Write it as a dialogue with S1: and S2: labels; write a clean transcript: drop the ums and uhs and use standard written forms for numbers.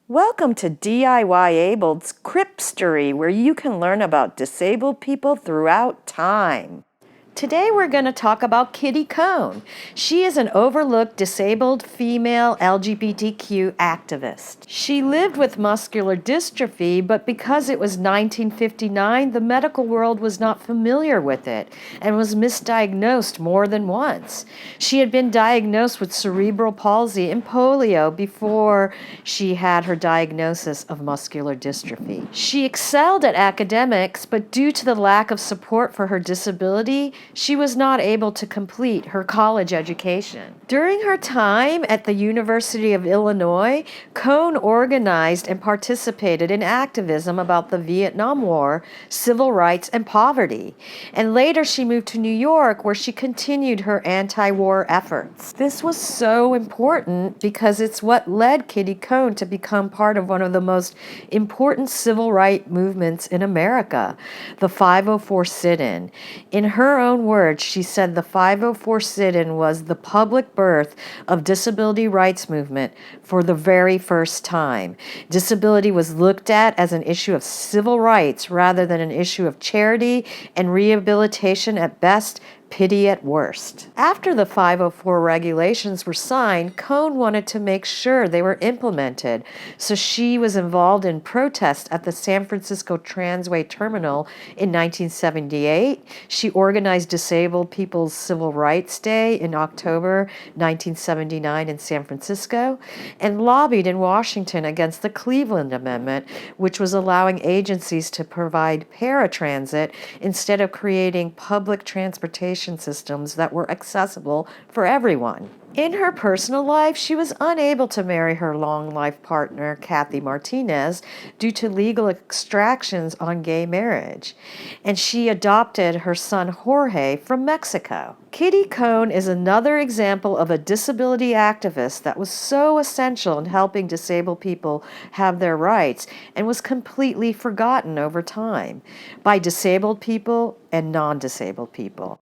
S1: Welcome to DIY Abled's Cripstory, where you can learn about disabled people throughout time. Today we're going to talk about Kitty Cone. She is an overlooked disabled female LGBTQ activist. She lived with muscular dystrophy, but because it was 1959, the medical world was not familiar with it and was misdiagnosed more than once. She had been diagnosed with cerebral palsy and polio before she had her diagnosis of muscular dystrophy. She excelled at academics, but due to the lack of support for her disability, she was not able to complete her college education. During her time at the University of Illinois, Cone organized and participated in activism about the Vietnam War, civil rights, and poverty. And later she moved to New York, where she continued her anti-war efforts. This was so important because it's what led Kitty Cone to become part of one of the most important civil rights movements in America, the 504 sit-in. In her own words, she said the 504 sit-in was the public birth of disability rights movement for the very first time. Disability was looked at as an issue of civil rights rather than an issue of charity and rehabilitation at best, pity at worst. After the 504 regulations were signed, Cone wanted to make sure they were implemented, so she was involved in protests at the San Francisco Transbay Terminal in 1978. She organized Disabled People's Civil Rights Day in October 1979 in San Francisco, and lobbied in Washington against the Cleveland Amendment, which was allowing agencies to provide paratransit instead of creating public transportation systems that were accessible for everyone. In her personal life, she was unable to marry her long-life partner, Kathy Martinez, due to legal extractions on gay marriage, and she adopted her son Jorge from Mexico. Kitty Cone is another example of a disability activist that was so essential in helping disabled people have their rights and was completely forgotten over time by disabled people and non-disabled people.